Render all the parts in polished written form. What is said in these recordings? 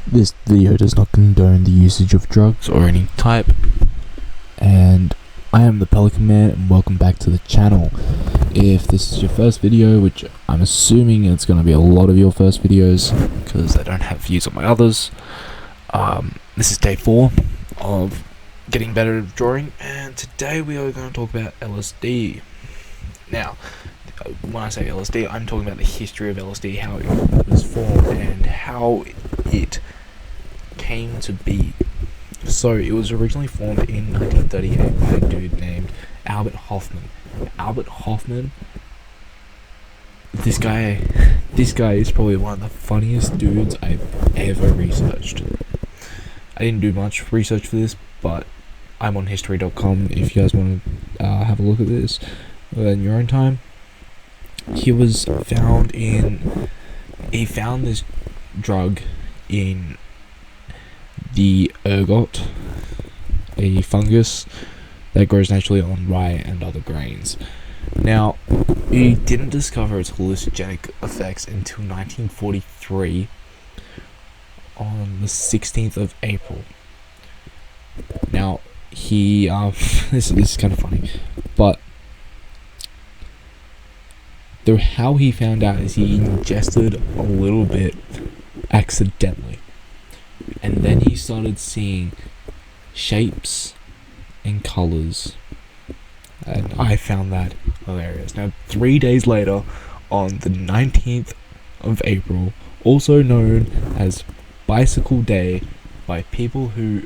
This video does not condone the usage of drugs or any type, and I am the Pelican Man, and welcome back to the channel. If this is your first video, which I'm assuming it's going to be a lot of your first videos, because I don't have views on my others, this is day 4 of getting better at drawing, and today we are going to talk about LSD. Now, when I say LSD, I'm talking about the history of LSD, how it was formed, and how it came to be. So it was originally formed in 1938 by a dude named Albert Hofmann. Albert Hofmann, this guy is probably one of the funniest dudes I've ever researched. I didn't do much research for this, but I'm on history.com if you guys want to have a look at this in your own time. He found this drug in the ergot, a fungus that grows naturally on rye and other grains. Now, he didn't discover its hallucinogenic effects until 1943 on the 16th of April. Now, he this is kind of funny, but how he found out is he ingested a little bit accidentally, and then he started seeing shapes and colors, and I found that hilarious. Now, 3 days later, on the 19th of April, also known as Bicycle Day by people who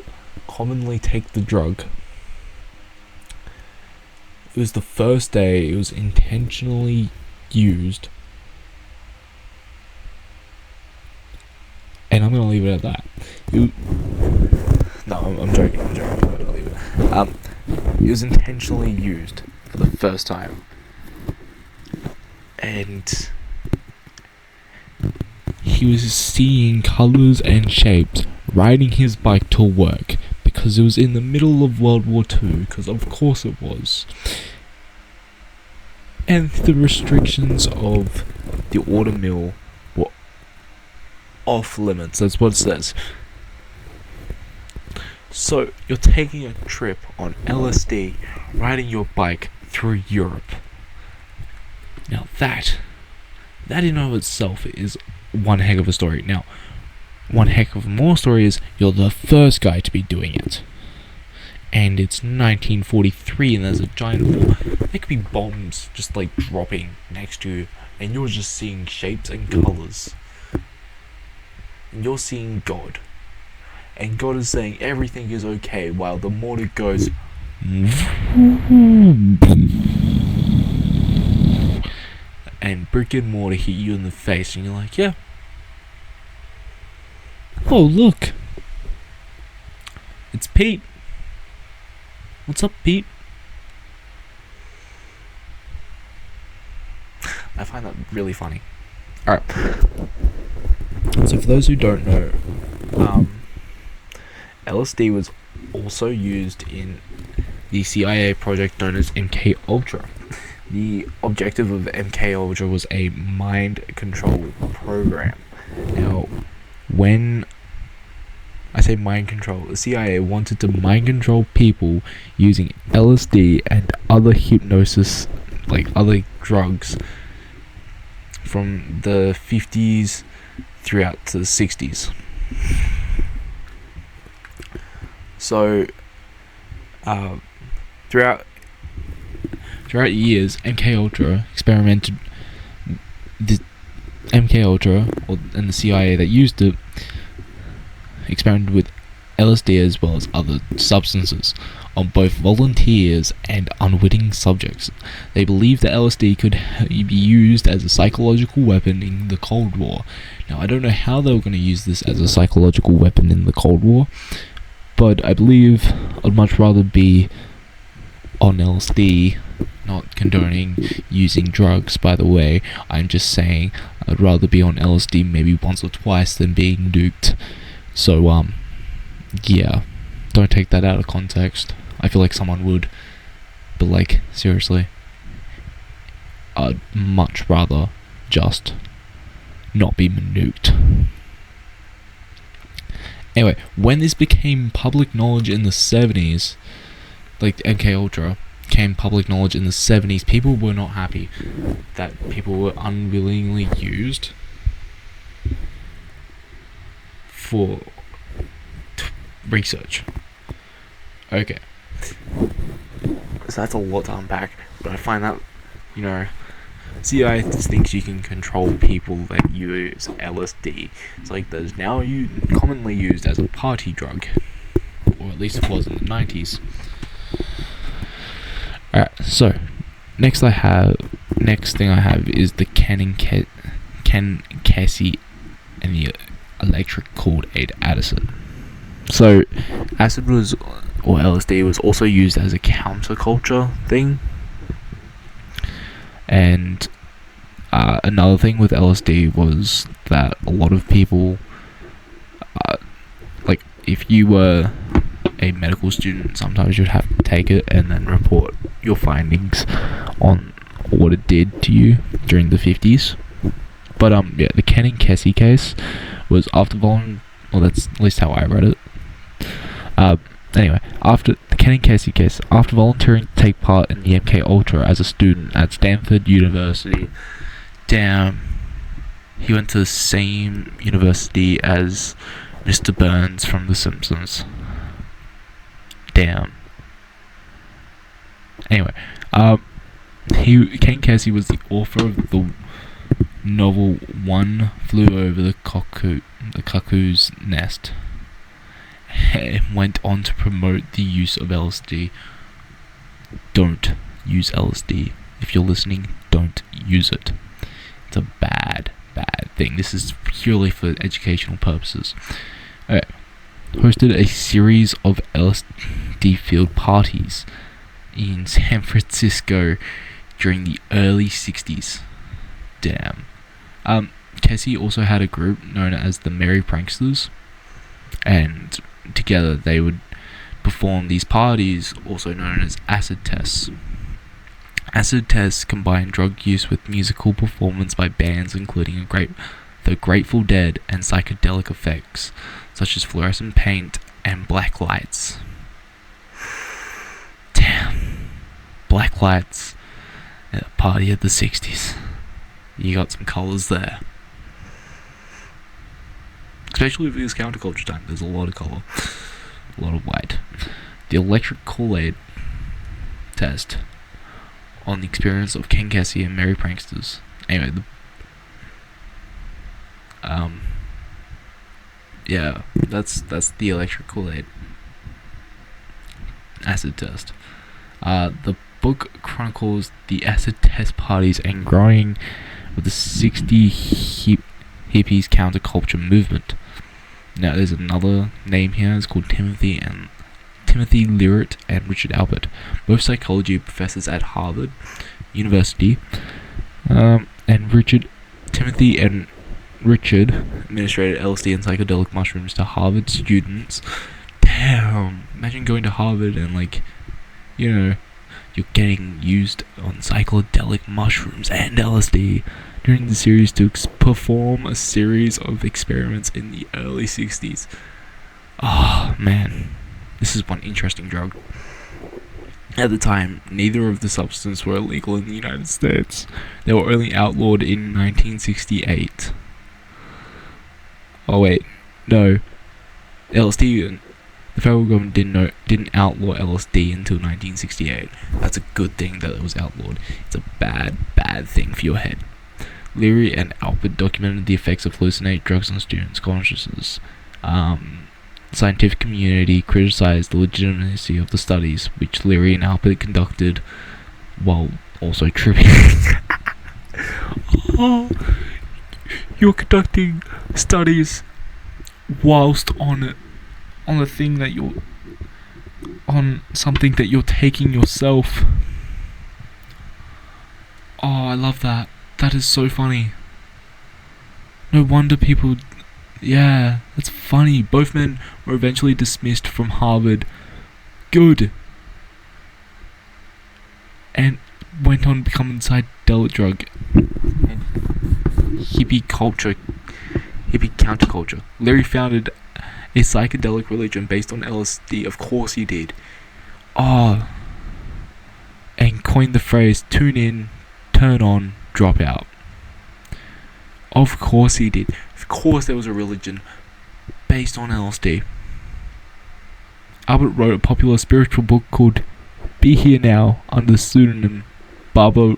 commonly take the drug, it was the first day it was intentionally used, and I'm gonna leave it at that. I'm joking. I'm gonna leave it. It was intentionally used for the first time, and he was seeing colors and shapes riding his bike to work, because it was in the middle of World War II, because of course it was. And the restrictions of the order mill were off limits. That's what it says. So you're taking a trip on LSD, riding your bike through Europe. Now that in and of itself is one heck of a story. Now, one heck of a more story is you're the first guy to be doing it. And it's 1943, and there's a giant war. There could be bombs just like dropping next to you, and you're just seeing shapes and colors. And you're seeing God, and God is saying everything is okay, while the mortar goes and brick and mortar hit you in the face, and you're like, yeah. Oh, look, it's Pete. What's up, Pete? I find that really funny. Alright. So for those who don't know, LSD was also used in the CIA project known as MK Ultra. The objective of MK Ultra was a mind control program. Now, when I say mind control, the CIA wanted to mind control people using LSD and other hypnosis, like other drugs, from the 50s throughout to the 60s. So, throughout years, MK Ultra experimented. The MK Ultra and the CIA that used it experimented with LSD as well as other substances on both volunteers and unwitting subjects. They believed that LSD could be used as a psychological weapon in the Cold War. Now, I don't know how they were going to use this as a psychological weapon in the Cold War, but I believe I'd much rather be on LSD, not condoning using drugs, by the way. I'm just saying I'd rather be on LSD maybe once or twice than being nuked. So, yeah, don't take that out of context. I feel like someone would, but like, seriously, I'd much rather just not be nuked. Anyway, when this became public knowledge in the 70s, like the MK Ultra became public knowledge in the 70s, people were not happy that people were unwillingly used for research. Okay. So that's a lot to unpack, but I find that, CIA thinks you can control people that use LSD. It's like that is now commonly used as a party drug, or at least it was in the 90s. Alright, so next thing I have is the Ken Kesey and the electric Kool-Aid acid. So LSD was also used as a counterculture thing. And another thing with LSD was that a lot of people, like if you were a medical student, sometimes you'd have to take it and then report your findings on what it did to you during the 50s. But the Ken and Kesey case was after that's at least how I read it. Anyway, after the Ken and Kesey case, after volunteering to take part in the MK Ultra as a student at Stanford University, damn, he went to the same university as Mr. Burns from The Simpsons. Damn. Anyway, Ken Kesey was the author of the novel One Flew Over the Cuckoo's Nest, and went on to promote the use of LSD. Don't use LSD. If you're listening, don't use it. It's a bad thing. This is purely for educational purposes. Okay. Hosted a series of LSD field parties in San Francisco during the early 60s. Damn. Kesey also had a group known as the Merry Pranksters, and together they would perform these parties, also known as acid tests. Acid tests combine drug use with musical performance by bands including the Grateful Dead and psychedelic effects, such as fluorescent paint and black lights. Damn. Black lights at a party of the 60s. You got some colours there. Especially for this counterculture time, there's a lot of colour. A lot of white. The electric Kool-Aid test on the experience of Ken Kesey and Merry Pranksters. Anyway, that's the electric Kool-Aid acid test. The book chronicles the acid test parties and growing with the 60 hippies counterculture movement. Now there's another name here. It's called Timothy Learitt and Richard Albert, both psychology professors at Harvard University. Timothy and Richard administrated LSD and psychedelic mushrooms to Harvard students. Damn! Imagine going to Harvard and you're getting used on psychedelic mushrooms and LSD during the series to perform a series of experiments in the early 60s. Oh, man. This is one interesting drug. At the time, neither of the substances were illegal in the United States. They were only outlawed in 1968. Oh wait, no. LSD, the federal government didn't outlaw LSD until 1968. That's a good thing that it was outlawed. It's a bad thing for your head. Leary and Albert documented the effects of hallucinate drugs on students' consciousness. The scientific community criticized the legitimacy of the studies, which Leary and Albert conducted, while also tripping. Oh, you're conducting studies whilst on the thing that you're on, something that you're taking yourself. Oh, I love that. That is so funny. No wonder people... Yeah, that's funny. Both men were eventually dismissed from Harvard. Good. And went on to become a psychedelic drug. Hippie counterculture. Leary founded a psychedelic religion based on LSD. Of course he did. Oh, and coined the phrase "tune in, turn on, drop out." Of course he did. Of course there was a religion based on LSD. Albert wrote a popular spiritual book called "Be Here Now" under the pseudonym Baba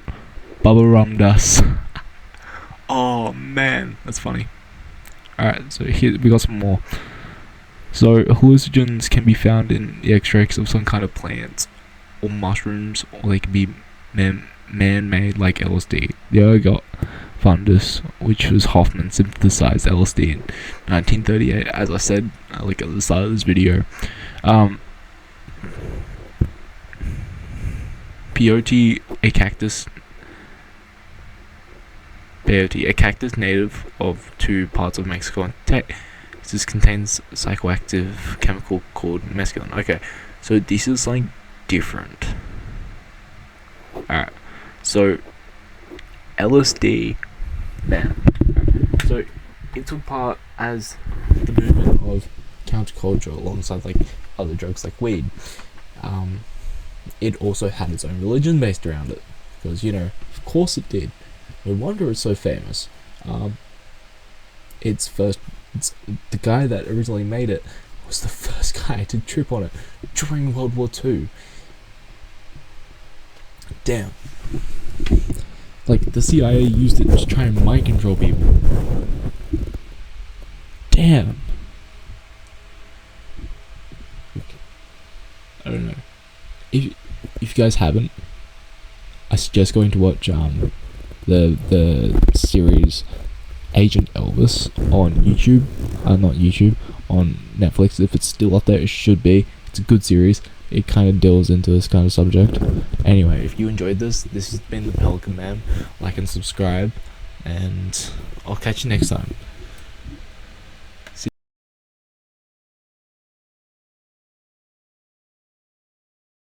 Ram Das. Oh man, that's funny. Alright, so here we got some more. So hallucinogens can be found in the extracts of some kind of plants or mushrooms, or they can be man-made like LSD. The ergot fungus, which was Hoffman synthesized LSD in 1938, as I said like at the start of this video. Peyote, a cactus native of two parts of Mexico, this contains a psychoactive chemical called mescaline. Okay, so this is like different. Alright, so LSD, man. So it took part as the movement of counterculture alongside like other drugs like weed. It also had its own religion based around it, because of course it did. No wonder it's so famous. It's the guy that originally made it was the first guy to trip on it during World War II. Damn. Like, the CIA used it to try and mind control people. Damn. I don't know. If you guys haven't, I suggest going to watch the series Agent Elvis on YouTube. Not YouTube, on Netflix. If it's still up there, it should be. It's a good series. It kind of delves into this kind of subject. Anyway, if you enjoyed this has been the Pelican Man. Like and subscribe, and I'll catch you next time.